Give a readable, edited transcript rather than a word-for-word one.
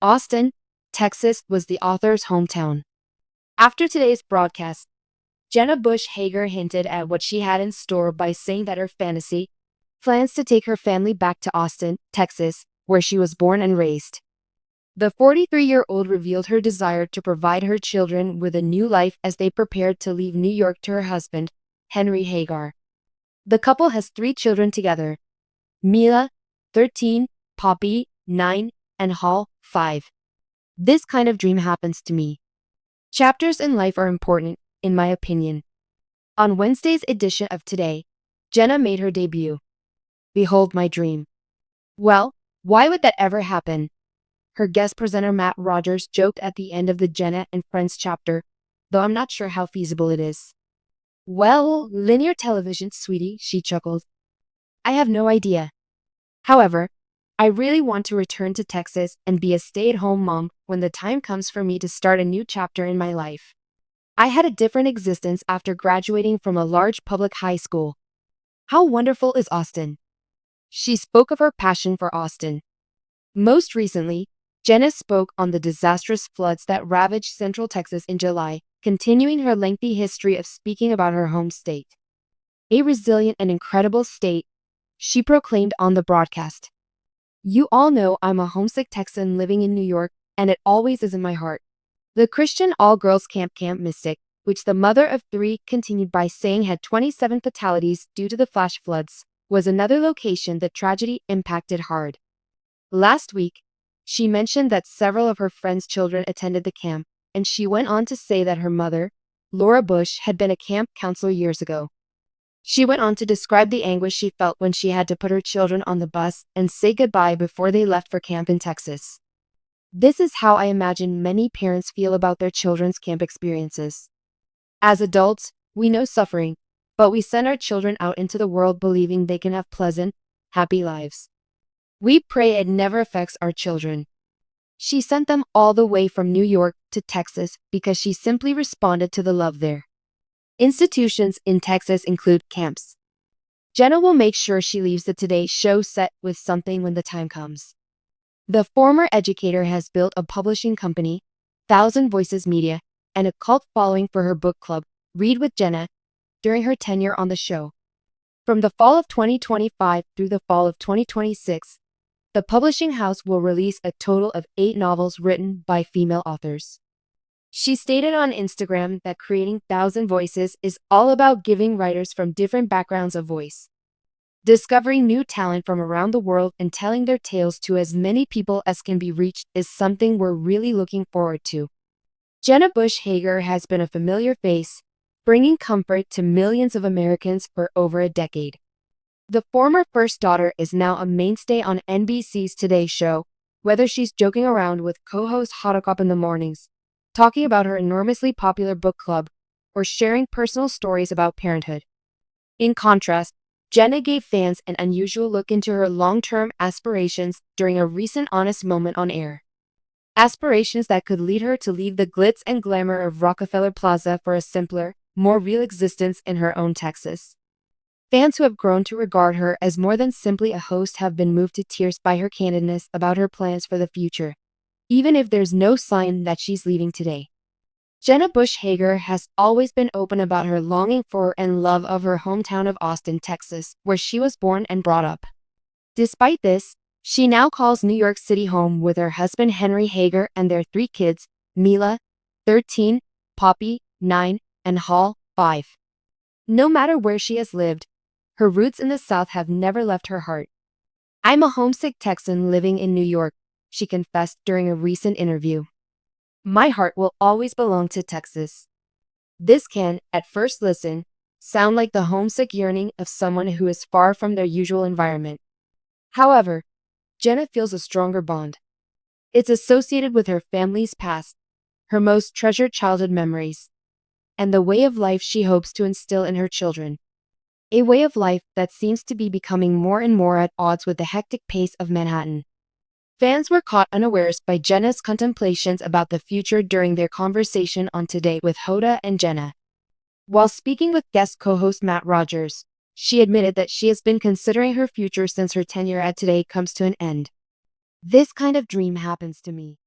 Austin, Texas was the author's hometown. After today's broadcast, Jenna Bush Hager hinted at what she had in store by saying that her fantasy plans to take her family back to Austin, Texas, where she was born and raised. The 43-year-old revealed her desire to provide her children with a new life as they prepared to leave New York to her husband, Henry Hager. The couple has 3 children together: Mila, 13, Poppy, 9, and Hall, 5. This kind of dream happens to me. Chapters in life are important, in my opinion. On Wednesday's edition of Today, Jenna made her debut. Behold my dream. Well, why would that ever happen? Her guest presenter Matt Rogers joked at the end of the Jenna and Friends chapter, though I'm not sure how feasible it is. Well, linear television, sweetie, she chuckled. I have no idea. However, I really want to return to Texas and be a stay-at-home mom when the time comes for me to start a new chapter in my life. I had a different existence after graduating from a large public high school. How wonderful is Austin? She spoke of her passion for Austin. Most recently, Jenna spoke on the disastrous floods that ravaged Central Texas in July, continuing her lengthy history of speaking about her home state. A resilient and incredible state, she proclaimed on the broadcast. You all know I'm a homesick Texan living in New York, and it always is in my heart. The Christian all-girls Camp Mystic, which the mother of 3 continued by saying had 27 fatalities due to the flash floods, was another location the tragedy impacted hard. Last week, she mentioned that several of her friends' children attended the camp, and she went on to say that her mother, Laura Bush, had been a camp counselor years ago. She went on to describe the anguish she felt when she had to put her children on the bus and say goodbye before they left for camp in Texas. This is how I imagine many parents feel about their children's camp experiences. As adults, we know suffering, but we send our children out into the world believing they can have pleasant, happy lives. We pray it never affects our children. She sent them all the way from New York to Texas because she simply responded to the love there. Institutions in Texas include camps. Jenna will make sure she leaves the Today Show set with something when the time comes. The former educator has built a publishing company, Thousand Voices Media, and a cult following for her book club, Read with Jenna, during her tenure on the show. From the fall of 2025 through the fall of 2026, the publishing house will release a total of 8 novels written by female authors. She stated on Instagram that creating Thousand Voices is all about giving writers from different backgrounds a voice. Discovering new talent from around the world and telling their tales to as many people as can be reached is something we're really looking forward to. Jenna Bush Hager has been a familiar face, bringing comfort to millions of Americans for over a decade. The former first daughter is now a mainstay on NBC's Today Show, whether she's joking around with co-host Hadakop in the mornings, talking about her enormously popular book club, or sharing personal stories about parenthood. In contrast, Jenna gave fans an unusual look into her long-term aspirations during a recent honest moment on air. Aspirations that could lead her to leave the glitz and glamour of Rockefeller Plaza for a simpler, more real existence in her own Texas. Fans who have grown to regard her as more than simply a host have been moved to tears by her candidness about her plans for the future, even if there's no sign that she's leaving today. Jenna Bush Hager has always been open about her longing for and love of her hometown of Austin, Texas, where she was born and brought up. Despite this, she now calls New York City home with her husband Henry Hager and their 3 kids, Mila, 13, Poppy, 9, and Hall, 5. No matter where she has lived, her roots in the South have never left her heart. I'm a homesick Texan living in New York, she confessed during a recent interview. My heart will always belong to Texas. This can, at first listen, sound like the homesick yearning of someone who is far from their usual environment. However, Jenna feels a stronger bond. It's associated with her family's past, her most treasured childhood memories, and the way of life she hopes to instill in her children. A way of life that seems to be becoming more and more at odds with the hectic pace of Manhattan. Fans were caught unawares by Jenna's contemplations about the future during their conversation on Today with Hoda and Jenna. While speaking with guest co-host Matt Rogers, she admitted that she has been considering her future since her tenure at Today comes to an end. This kind of dream happens to me.